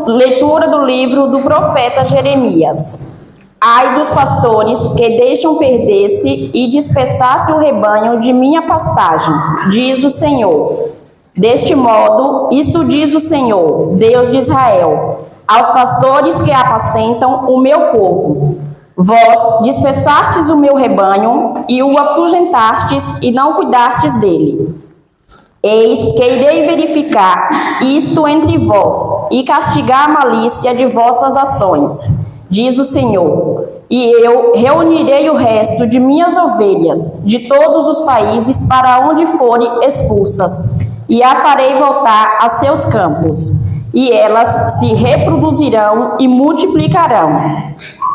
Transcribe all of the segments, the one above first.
Leitura do livro do profeta Jeremias. Ai dos pastores que deixam perder-se e dispersar-se o rebanho de minha pastagem, diz o Senhor. Deste modo, isto diz o Senhor, Deus de Israel, aos pastores que apacentam o meu povo. Vós dispersastes o meu rebanho e o afugentastes e não cuidastes dele. Eis que irei verificar isto entre vós e castigar a malícia de vossas ações, diz o Senhor. E eu reunirei o resto de minhas ovelhas de todos os países para onde forem expulsas, e a farei voltar a seus campos, e elas se reproduzirão e multiplicarão.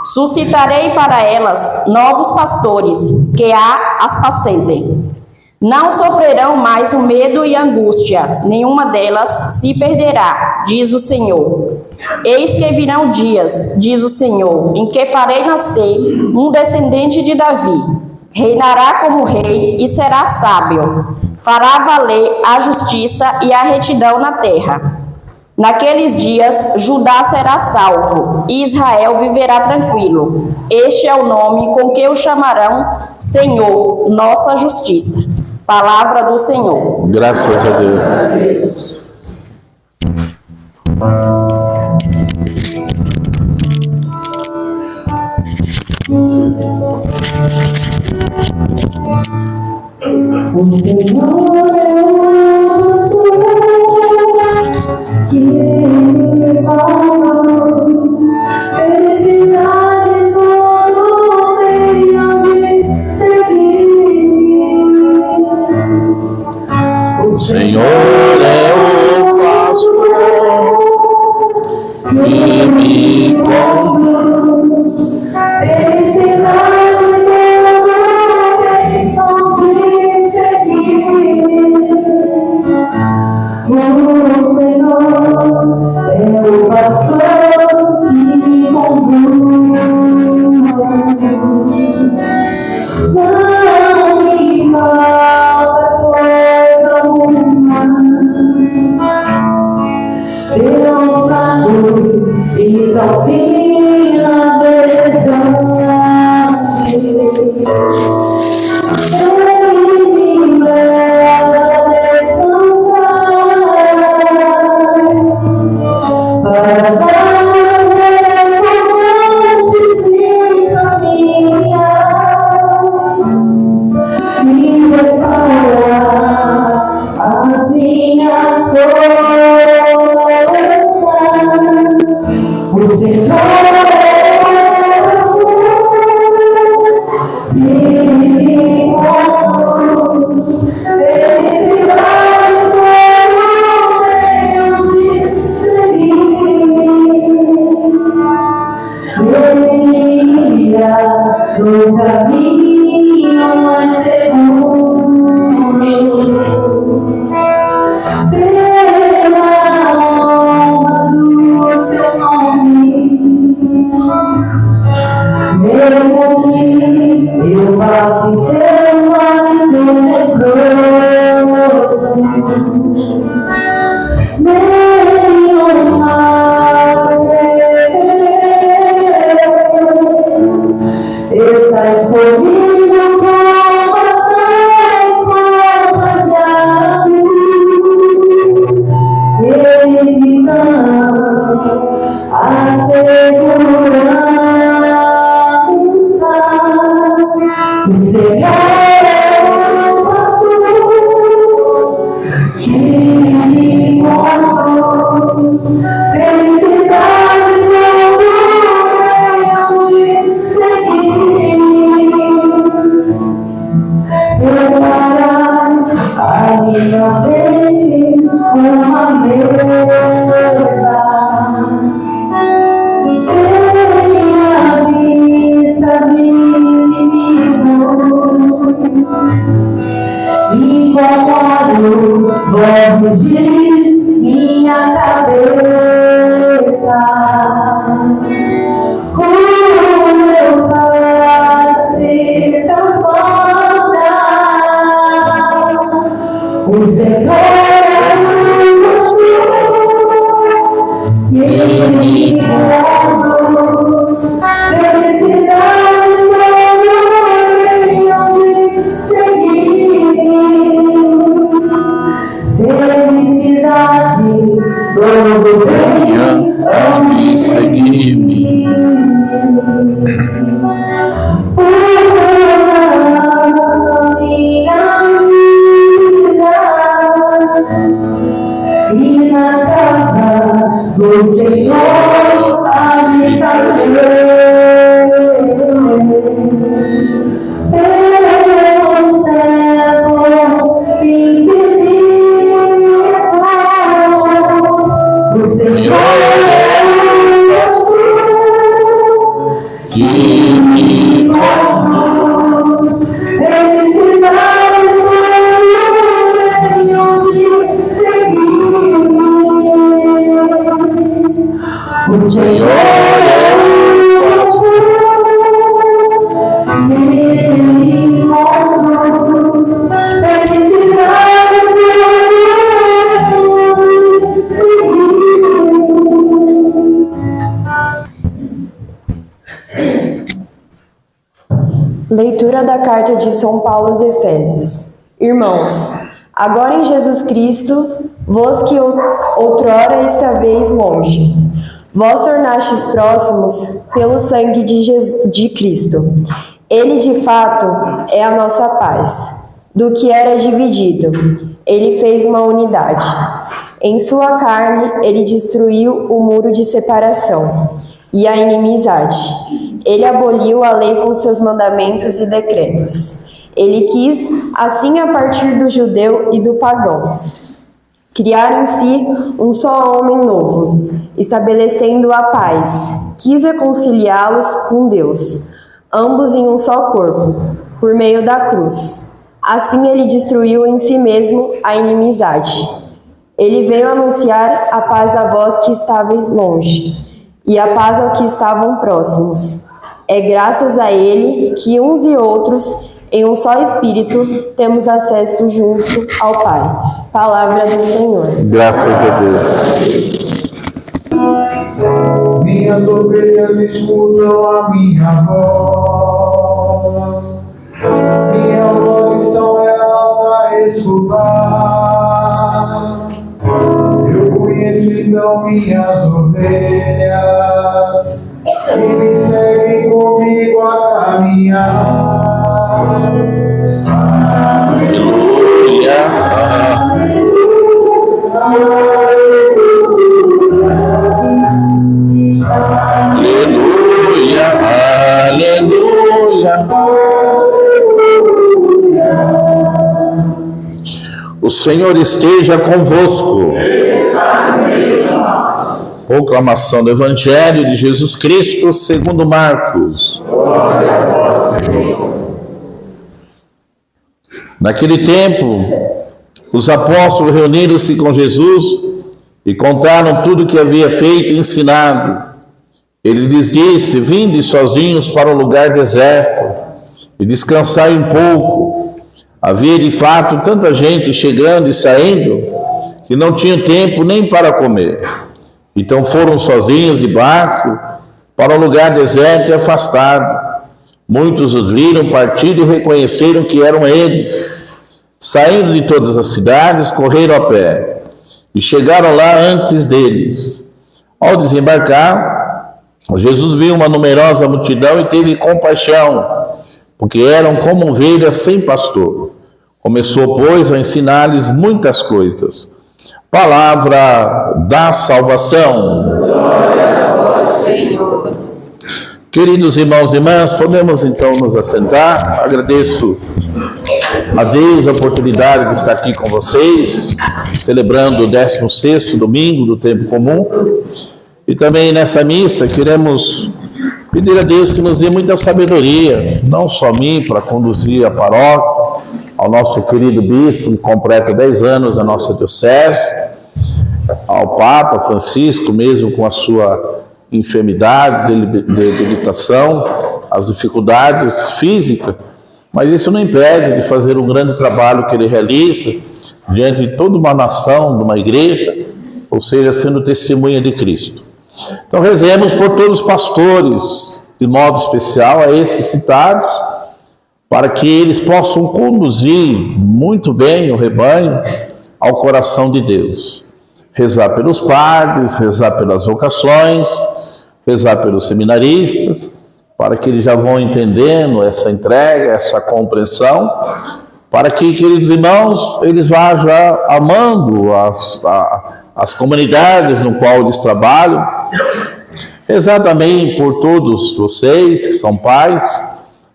Suscitarei para elas novos pastores, que as apacentem. Não sofrerão mais o medo e a angústia, nenhuma delas se perderá, diz o Senhor. Eis que virão dias, diz o Senhor, em que farei nascer um descendente de Davi. Reinará como rei e será sábio. Fará valer a justiça e a retidão na terra. Naqueles dias, Judá será salvo e Israel viverá tranquilo. Este é o nome com que o chamarão Senhor, nossa justiça. Palavra do Senhor. Graças a Deus. O Senhor é o pastor que me faz felicidade todo meio de seguir. O Senhor é o pastor que me conduz. Felicidade o Senhor é o pastor que me conduz, não me falta coisa alguma. Pelos prados e campinas desejantes, no caminho mais seguro, pela honra do seu nome, mesmo que eu passe pelo vale tenebroso, nenhum mal estás comigo como sem contagiado, eles me dão a segurança. O Senhor é o pastor que me conduz. Felicidade no meio de seguir. Preparais a minha frente uma mesa. Tenha vista de inimigo, incomodo vós diz minha cabeça. O meu Pai se transforma. O Senhor é o pastor me conduz. Felicidade onde seguir. Felicidade todo bem Ame e seguir-me. E na casa do Senhor habitarei pelos tempos infinitos. O Senhor é Que me conduz. Felicidade onde seguir. O Senhor é Ele conduz. Felicidade onde seguir. Leitura da carta de São Paulo aos Efésios. Irmãos, agora em Jesus Cristo, vós que outrora estaveis longe, vós tornastes próximos pelo sangue de Cristo. Ele, de fato, é a nossa paz. Do que era dividido, ele fez uma unidade. Em sua carne, ele destruiu o muro de separação e a inimizade. Ele aboliu a lei com seus mandamentos e decretos. Ele quis, assim, a partir do judeu e do pagão, criar em si um só homem novo, estabelecendo a paz. Quis reconciliá-los com Deus, ambos em um só corpo, por meio da cruz. Assim ele destruiu em si mesmo a inimizade. Ele veio anunciar a paz a vós que estáveis longe, e a paz aos que estavam próximos. É graças a ele que uns e outros, em um só Espírito, temos acesso junto ao Pai. Palavra do Senhor. Graças a Deus. Minhas ovelhas escutam a minha voz. Minha voz estão elas a escutar. Eu conheço então minhas ovelhas e me seguem comigo a caminhar. Aleluia. Aleluia. Aleluia. O Senhor esteja convosco. Proclamação do Evangelho de Jesus Cristo segundo Marcos. Naquele tempo, os apóstolos reuniram-se com Jesus e contaram tudo o que havia feito e ensinado. Ele lhes disse: vinde sozinhos para um lugar deserto e descansai um pouco. Havia de fato tanta gente chegando e saindo que não tinham tempo nem para comer. Então foram sozinhos de barco para um lugar deserto e afastado. Muitos os viram partir e reconheceram que eram eles. Saindo de todas as cidades, correram a pé e chegaram lá antes deles. Ao desembarcar, Jesus viu uma numerosa multidão e teve compaixão, porque eram como ovelhas sem pastor. Começou, pois, a ensinar-lhes muitas coisas. Palavra da salvação. Glória a vós, Senhor. Queridos irmãos e irmãs, podemos então nos assentar. Agradeço a Deus a oportunidade de estar aqui com vocês, celebrando o 16º domingo do tempo comum. E também nessa missa queremos pedir a Deus que nos dê muita sabedoria, não só a mim para conduzir a paróquia, ao nosso querido bispo que completa 10 anos da nossa diocese, ao Papa Francisco, mesmo com a sua enfermidade, debilitação, as dificuldades físicas, mas isso não impede de fazer um grande trabalho que ele realiza diante de toda uma nação, de uma igreja, ou seja, sendo testemunha de Cristo. Então rezemos por todos os pastores, de modo especial a esses citados, para que eles possam conduzir muito bem o rebanho ao coração de Deus. Rezar pelos padres, rezar pelas vocações, rezar pelos seminaristas, para que eles já vão entendendo essa entrega, essa compreensão, para que, queridos irmãos, eles vão já amando as comunidades no qual eles trabalham. Rezar também por todos vocês que são pais,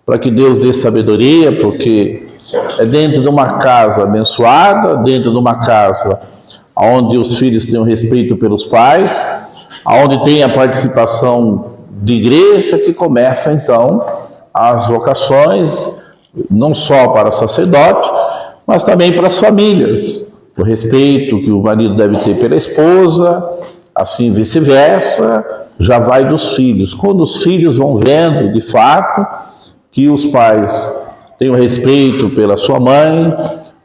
para que Deus dê sabedoria, porque é dentro de uma casa abençoada, dentro de uma casa onde os filhos tenham respeito pelos pais, onde tem a participação de igreja, que começa então as vocações, não só para sacerdote, mas também para as famílias. O respeito que o marido deve ter pela esposa, assim vice-versa, já vai dos filhos. Quando os filhos vão vendo, de fato, que os pais têm o respeito pela sua mãe,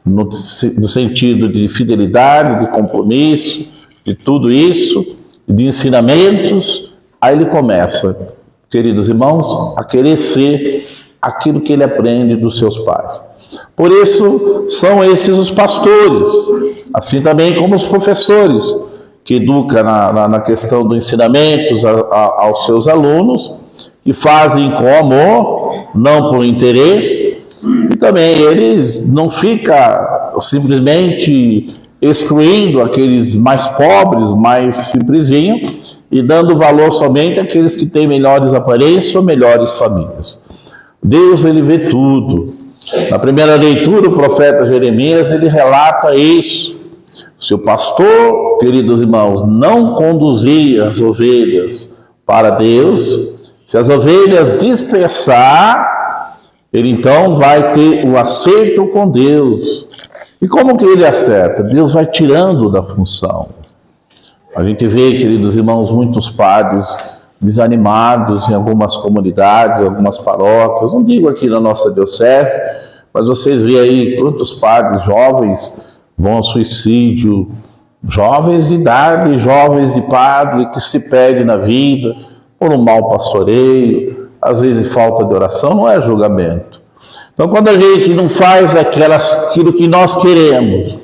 no sentido de fidelidade, de compromisso, de tudo isso, de ensinamentos, aí ele começa, queridos irmãos, a querer ser aquilo que ele aprende dos seus pais. Por isso, são esses os pastores, assim também como os professores, que educam na questão dos ensinamentos aos seus alunos, que fazem com amor, não por interesse, e também eles não ficam simplesmente excluindo aqueles mais pobres, mais simplesinhos, e dando valor somente àqueles que têm melhores aparências ou melhores famílias. Deus, ele vê tudo. Na primeira leitura, o profeta Jeremias, ele relata isso. Se o pastor, queridos irmãos, não conduzir as ovelhas para Deus, se as ovelhas dispersar, ele então vai ter o acerto com Deus. E como que ele acerta? Deus vai tirando da função. A gente vê, queridos irmãos, muitos padres desanimados em algumas comunidades, algumas paróquias, não digo aqui na nossa diocese, mas vocês veem aí quantos padres jovens vão ao suicídio, jovens de idade, jovens de padre que se perdem na vida por um mau pastoreio, às vezes falta de oração, não é julgamento. Então, quando a gente não faz aquilo que nós queremos,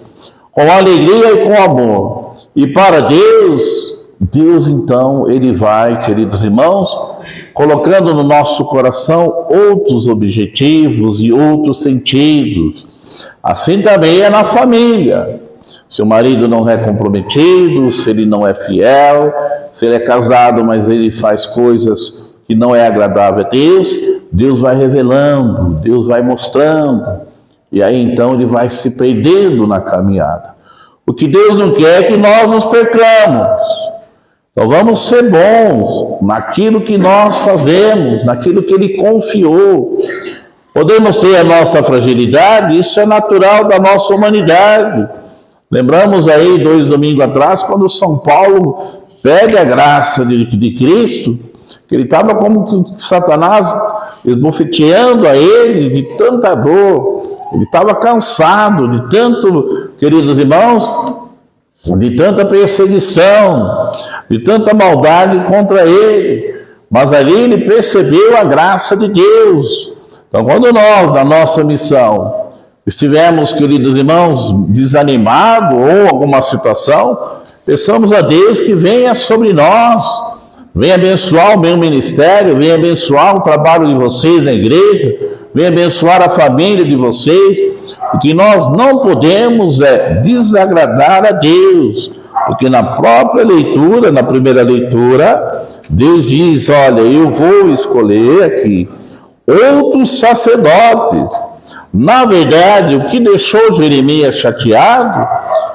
com alegria e com amor, e para Deus, Deus então, ele vai, queridos irmãos, colocando no nosso coração outros objetivos e outros sentidos. Assim também é na família. Se o marido não é comprometido, se ele não é fiel, se ele é casado, mas ele faz coisas que não é agradável a Deus, Deus vai revelando, Deus vai mostrando, e aí então ele vai se perdendo na caminhada. O que Deus não quer é que nós nos percamos. Então vamos ser bons naquilo que nós fazemos, naquilo que Ele confiou. Podemos ter a nossa fragilidade, isso é natural da nossa humanidade. Lembramos aí 2 domingos atrás, quando São Paulo pede a graça de Cristo, que ele estava como que Satanás esbofeteando a ele de tanta dor, ele estava cansado de tanto, queridos irmãos, de tanta perseguição, de tanta maldade contra ele, mas ali ele percebeu a graça de Deus. Então, quando nós, na nossa missão, estivermos, queridos irmãos, desanimados ou alguma situação, peçamos a Deus que venha sobre nós, venha abençoar o meu ministério, venha abençoar o trabalho de vocês na igreja, venha abençoar a família de vocês, porque nós não podemos desagradar a Deus, porque na própria leitura, na primeira leitura, Deus diz, olha, eu vou escolher aqui outros sacerdotes. Na verdade, o que deixou Jeremias chateado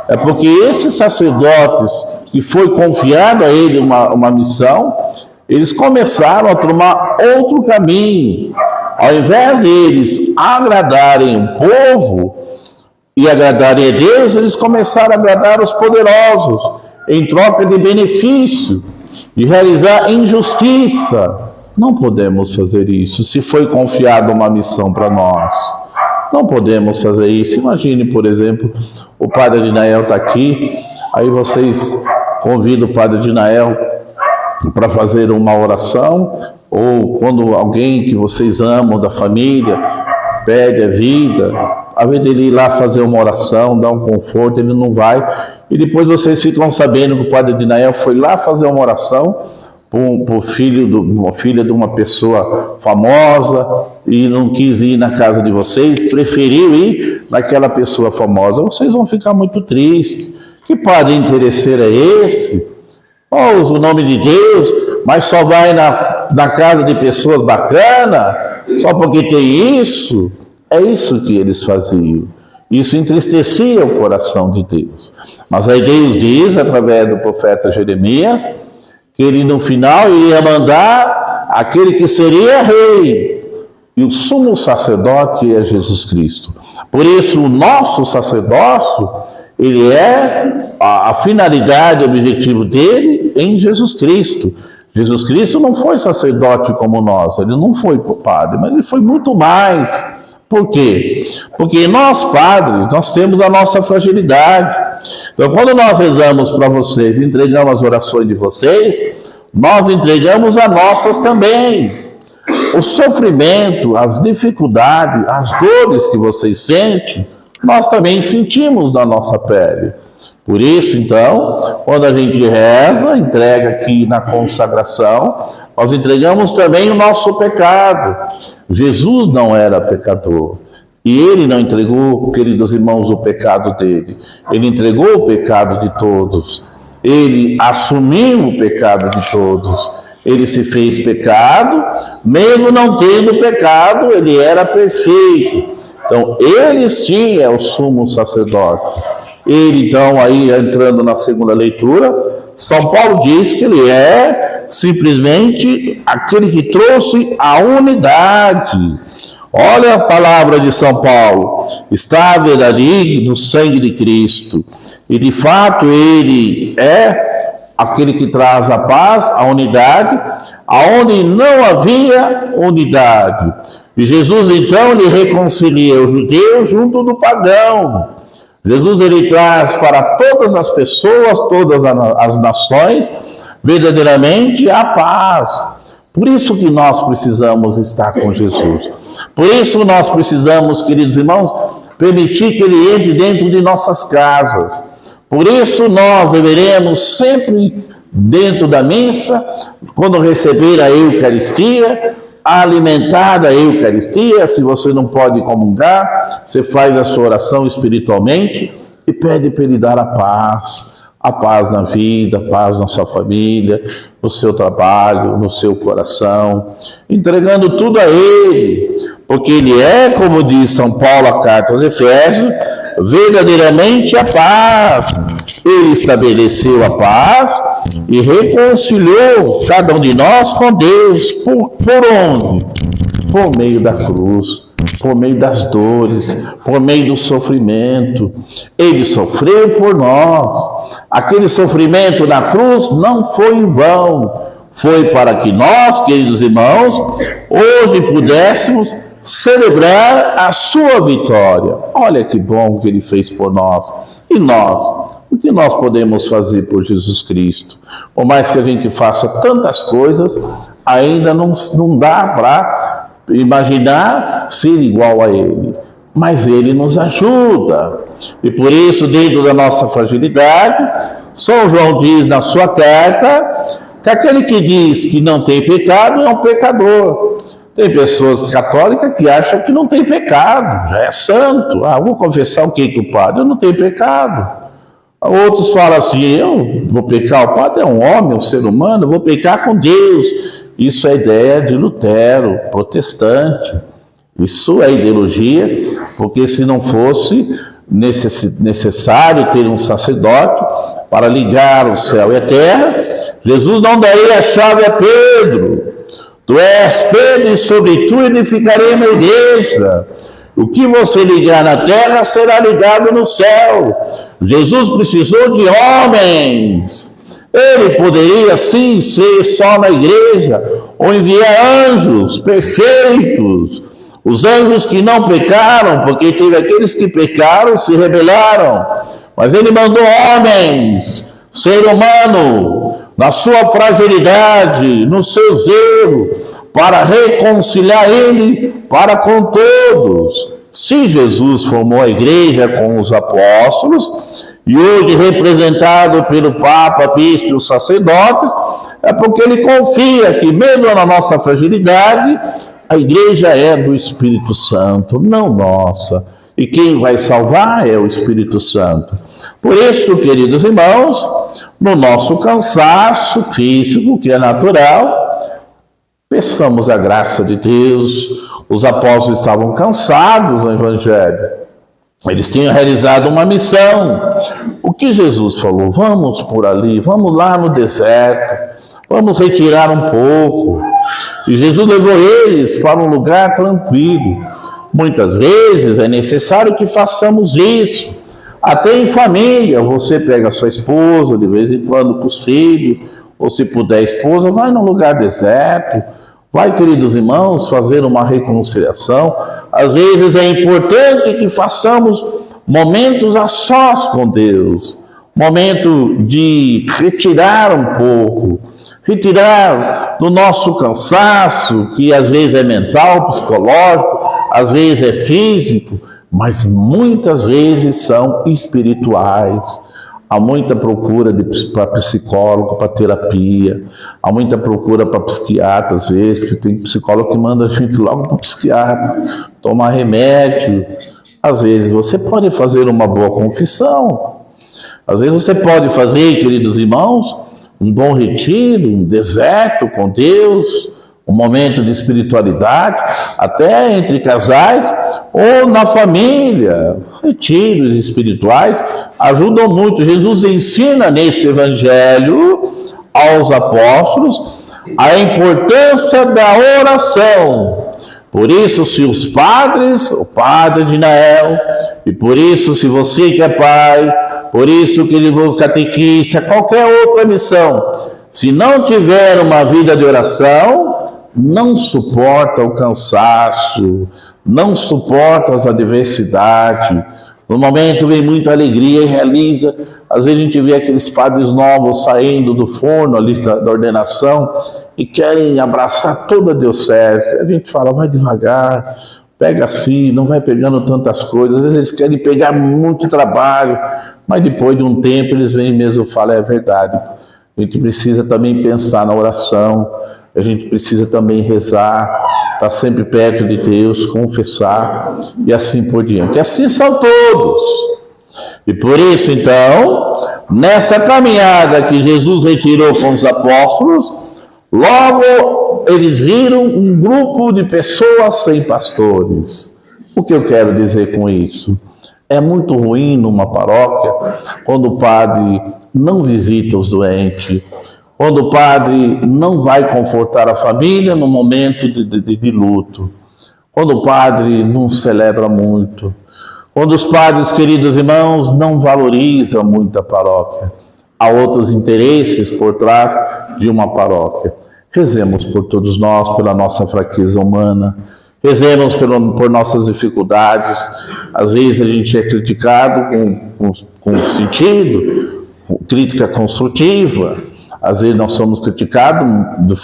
é porque esses sacerdotes que foi confiado a ele uma missão, eles começaram a tomar outro caminho. Ao invés deles agradarem o povo e agradarem a Deus, eles começaram a agradar os poderosos, em troca de benefício, de realizar injustiça. Não podemos fazer isso, se foi confiada uma missão para nós. Não podemos fazer isso. Imagine, por exemplo, o padre Adinael está aqui, aí vocês convidam o padre Adinael para fazer uma oração, ou quando alguém que vocês amam da família pede a vida, ao invés dele ir lá fazer uma oração, dar um conforto, ele não vai, e depois vocês ficam sabendo que o padre Dinael foi lá fazer uma oração para uma filha de uma pessoa famosa e não quis ir na casa de vocês, preferiu ir naquela pessoa famosa. Vocês vão ficar muito tristes. Que padre interesseiro é esse? Usa o nome de Deus, mas só vai na casa de pessoas bacanas, só porque tem isso. É isso que eles faziam. Isso entristecia o coração de Deus. Mas aí Deus diz, através do profeta Jeremias, que ele no final iria mandar aquele que seria rei. E o sumo sacerdote é Jesus Cristo. Por isso o nosso sacerdócio, ele é a finalidade, o objetivo dele em Jesus Cristo. Jesus Cristo não foi sacerdote como nós, ele não foi padre, mas ele foi muito mais. Por quê? Porque nós, padres, nós temos a nossa fragilidade. Então, quando nós rezamos para vocês, entregamos as orações de vocês, nós entregamos as nossas também. O sofrimento, as dificuldades, as dores que vocês sentem, nós também sentimos na nossa pele. Por isso, então, quando a gente reza, entrega aqui na consagração, nós entregamos também o nosso pecado. Jesus não era pecador. E ele não entregou, queridos irmãos, o pecado dele. Ele entregou o pecado de todos. Ele assumiu o pecado de todos. Ele se fez pecado, mesmo não tendo pecado, ele era perfeito. Então, ele sim é o sumo sacerdote. Ele, então, aí entrando na segunda leitura, São Paulo diz que ele é simplesmente aquele que trouxe a unidade. Olha a palavra de São Paulo, está ali no sangue de Cristo, e de fato ele é aquele que traz a paz, a unidade, aonde não havia unidade. E Jesus então ele reconcilia o judeu junto do pagão. Jesus ele traz para todas as pessoas, todas as nações, verdadeiramente a paz. Por isso que nós precisamos estar com Jesus. Por isso nós precisamos, queridos irmãos, permitir que Ele entre dentro de nossas casas. Por isso nós deveremos sempre, dentro da missa, quando receber a Eucaristia, alimentar da Eucaristia. Se você não pode comungar, você faz a sua oração espiritualmente e pede para Ele dar a paz na vida, a paz na sua família, no seu trabalho, no seu coração, entregando tudo a Ele, porque Ele é, como diz São Paulo, a carta aos Efésios, verdadeiramente a paz. Ele estabeleceu a paz e reconciliou cada um de nós com Deus. Por onde? Por meio da cruz, por meio das dores, por meio do sofrimento. Ele sofreu por nós. Aquele sofrimento na cruz não foi em vão. Foi para que nós, queridos irmãos, hoje pudéssemos celebrar a sua vitória. Olha que bom que Ele fez por nós. E nós? O que nós podemos fazer por Jesus Cristo? Por mais que a gente faça tantas coisas, ainda não dá para imaginar ser igual a Ele. Mas Ele nos ajuda. E por isso, dentro da nossa fragilidade, São João diz na sua carta que aquele que diz que não tem pecado é um pecador. Tem pessoas católicas que acham que não tem pecado, já é santo. Vou confessar o que o padre? Eu não tenho pecado. Outros falam assim, eu vou pecar, o padre é um homem, um ser humano, eu vou pecar com Deus. Isso é ideia de Lutero, protestante. Isso é ideologia, porque se não fosse necessário ter um sacerdote para ligar o céu e a terra, Jesus não daria a chave a Pedro. Tu és Pedro e sobre tu edificarei uma igreja. O que você ligar na terra será ligado no céu. Jesus precisou de homens. Ele poderia sim ser só na igreja ou enviar anjos perfeitos. Os anjos que não pecaram, porque teve aqueles que pecaram e se rebelaram. Mas ele mandou homens, ser humano. na sua fragilidade, no seu zelo, para reconciliar ele para com todos. Se Jesus formou a igreja com os apóstolos, e hoje representado pelo Papa, Bispo e os sacerdotes, é porque ele confia que mesmo na nossa fragilidade, a igreja é do Espírito Santo, não nossa. E quem vai salvar é o Espírito Santo. Por isso, queridos irmãos, no nosso cansaço físico, que é natural, peçamos a graça de Deus. Os apóstolos estavam cansados no Evangelho. Eles tinham realizado uma missão. O que Jesus falou? Vamos por ali, vamos lá no deserto, vamos retirar um pouco. E Jesus levou eles para um lugar tranquilo. Muitas vezes é necessário que façamos isso. Até em família, você pega a sua esposa, de vez em quando com os filhos, ou se puder a esposa, vai num lugar deserto. Vai, queridos irmãos, fazer uma reconciliação. Às vezes é importante que façamos momentos a sós com Deus. Momento de retirar um pouco. Retirar do nosso cansaço, que às vezes é mental, psicológico, às vezes é físico, mas muitas vezes são espirituais. Há muita procura para psicólogo, para terapia. Há muita procura para psiquiatra, às vezes, que tem psicólogo que manda a gente logo para o psiquiatra, tomar remédio. Às vezes você pode fazer uma boa confissão. Às vezes você pode fazer, queridos irmãos, um bom retiro, um deserto com Deus, um momento de espiritualidade, até entre casais ou na família. Retiros espirituais ajudam muito. Jesus ensina nesse evangelho aos apóstolos a importância da oração. Por isso, se os padres, o padre de Nael, e por isso, se você que é pai, por isso que ele for catequista, qualquer outra missão, se não tiver uma vida de oração, não suporta o cansaço, não suporta as adversidades. No momento vem muita alegria e realiza. Às vezes a gente vê aqueles padres novos saindo do forno ali da ordenação e querem abraçar toda a diocese. A gente fala, vai devagar, pega assim, não vai pegando tantas coisas. Às vezes eles querem pegar muito trabalho, mas depois de um tempo eles vêm mesmo e falam, é verdade. A gente precisa também pensar na oração, a gente precisa também rezar, estar sempre perto de Deus, confessar e assim por diante. E assim são todos. E por isso, então, nessa caminhada que Jesus retirou com os apóstolos, logo eles viram um grupo de pessoas sem pastores. O que eu quero dizer com isso? É muito ruim numa paróquia quando o padre não visita os doentes, quando o padre não vai confortar a família no momento de luto, quando o padre não celebra muito, quando os padres, queridos irmãos, não valorizam muito a paróquia. Há outros interesses por trás de uma paróquia. Rezemos por todos nós, pela nossa fraqueza humana, rezemos por nossas dificuldades. Às vezes a gente é criticado com sentido, crítica construtiva. Às vezes nós somos criticados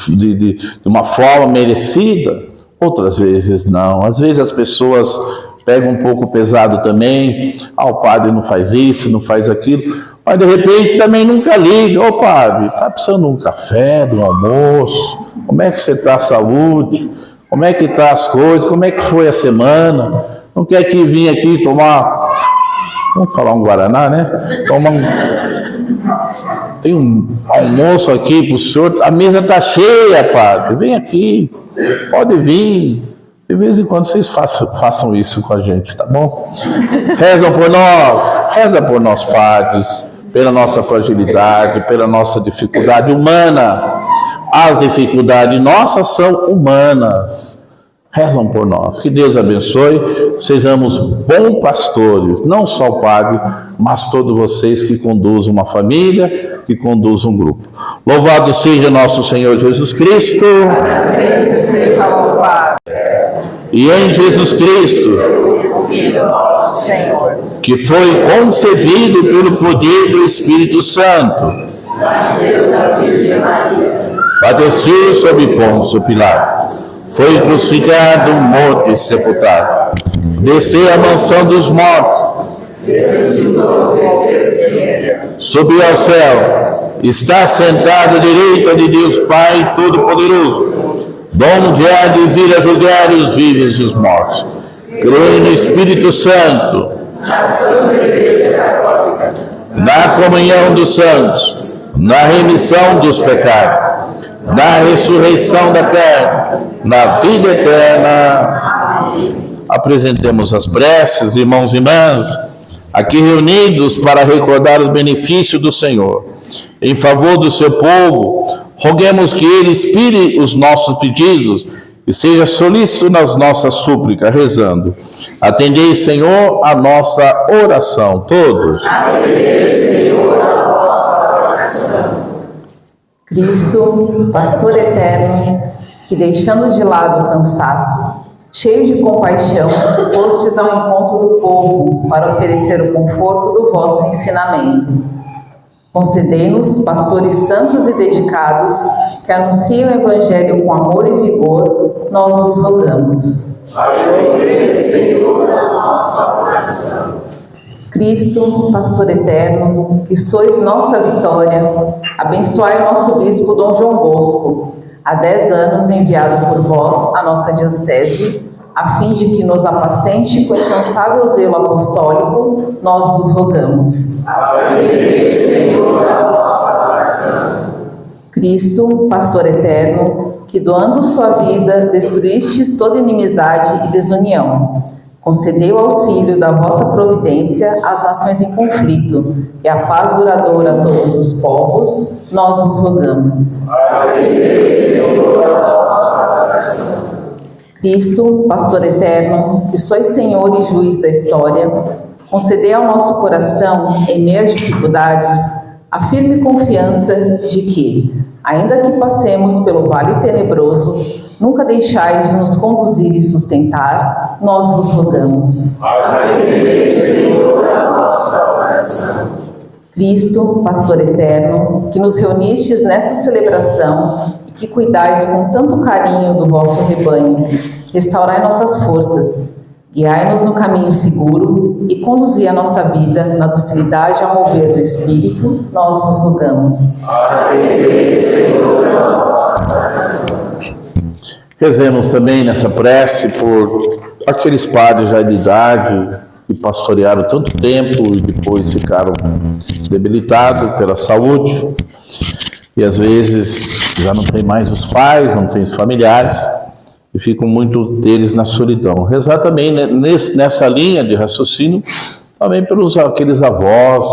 de uma forma merecida, outras vezes não. Às vezes as pessoas pegam um pouco pesado também. O padre não faz isso, não faz aquilo. Mas de repente também nunca liga. Ô padre, está precisando de um café, de um almoço? Como é que você está a saúde? Como é que está as coisas? Como é que foi a semana? Não quer que vir aqui tomar... Vamos falar um Guaraná, né? Tem um almoço aqui para o senhor. A mesa está cheia, padre. Vem aqui. Pode vir. De vez em quando vocês façam isso com a gente, tá bom? Rezam por nós. Reza por nós, padres. Pela nossa fragilidade, pela nossa dificuldade humana. As dificuldades nossas são humanas. Rezam por nós. Que Deus abençoe. Sejamos bons pastores. Não só o padre, mas todos vocês que conduzem uma família, que conduzem um grupo. Louvado seja nosso Senhor Jesus Cristo. Sempre seja louvado. E em Jesus Cristo, O Filho nosso Senhor. que foi concebido pelo poder do Espírito Santo, nasceu da Virgem Maria, padeceu sob Pôncio Pilato, foi crucificado, morto e sepultado, desceu à mansão dos mortos, ressuscitou no terceiro dia, subiu ao céu, está sentado à direita de Deus Pai Todo-Poderoso, donde há de vir a julgar os vivos e os mortos. Creio no Espírito Santo, na Santa Igreja Católica, na comunhão dos santos, na remissão dos pecados, na ressurreição da carne, na vida eterna. Apresentemos as preces, irmãos e irmãs, aqui reunidos para recordar os benefícios do Senhor. Em favor do seu povo, roguemos que Ele inspire os nossos pedidos e seja solícito nas nossas súplicas, rezando. Atendei, Senhor, a nossa oração. Todos. atendei, Senhor, a nossa oração. Cristo, pastor eterno, que deixando de lado o cansaço, cheio de compaixão, fostes ao encontro do povo para oferecer o conforto do vosso ensinamento. Concedei-nos, pastores santos e dedicados, que anunciam o Evangelho com amor e vigor, nós vos rogamos. Atendei, Senhor, a nossa oração. Cristo, pastor eterno, que sois nossa vitória, abençoai o nosso bispo Dom João Bosco, há 10 anos enviado por vós à nossa diocese, a fim de que nos apacente com incansável zelo apostólico, nós vos rogamos. Atendei, Senhor, a nossa oração. Cristo, pastor eterno, que doando sua vida destruístes toda inimizade e desunião, concedei o auxílio da vossa providência às nações em conflito e a paz duradoura a todos os povos, nós vos rogamos. Atendei, Senhor, a nossa oração. Cristo, pastor eterno, que sois Senhor e juiz da história, concedei ao nosso coração, em meio às dificuldades, a firme confiança de que, ainda que passemos pelo vale tenebroso, nunca deixais de nos conduzir e sustentar, nós vos rogamos. Atendei, Senhor, a nossa oração. Cristo, pastor eterno, que nos reunistes nesta celebração e que cuidais com tanto carinho do vosso rebanho, restaurai nossas forças, guiai-nos no caminho seguro e conduzi a nossa vida na docilidade ao mover do Espírito, nós vos rogamos. Atendei, Senhor, a nossa oração. Rezemos também nessa prece por aqueles padres já de idade que pastorearam tanto tempo e depois ficaram debilitados pela saúde e às vezes já não tem mais os pais, não tem os familiares e ficam muito deles na solidão. Rezar também nessa linha de raciocínio também pelos aqueles avós,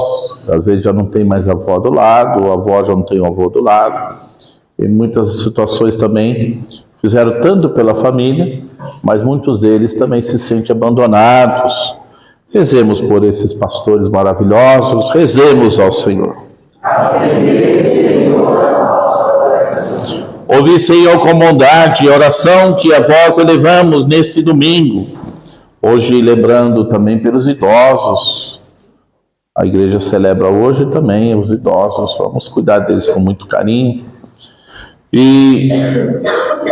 às vezes já não tem mais avó do lado, o avó já não tem o avô do lado. Em muitas situações também fizeram tanto pela família, mas muitos deles também se sentem abandonados. Rezemos por esses pastores maravilhosos, rezemos ao Senhor. Atendei, Senhor, a nossa oração. Ouvi, Senhor, com bondade a oração que a vós elevamos nesse domingo. Hoje lembrando também pelos idosos. A igreja celebra hoje também os idosos, vamos cuidar deles com muito carinho. E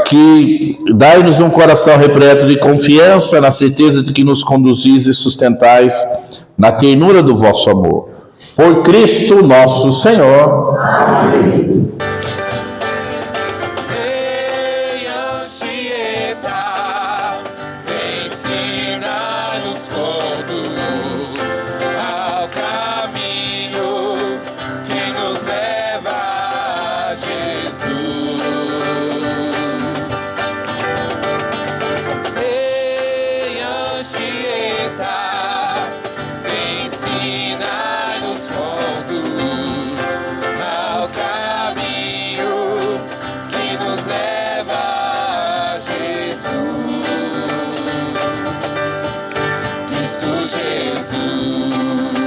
que dai-nos um coração repleto de confiança, na certeza de que nos conduzis e sustentais na ternura do vosso amor. Por Cristo nosso Senhor. Amém. Venha, Anchieta, vem ensinar-nos, conduz ao caminho que nos leva a Jesus. Venha, Anchieta, vem ensinar-nos, conduz ao caminho que nos leva a Jesus. Cristo Jesus.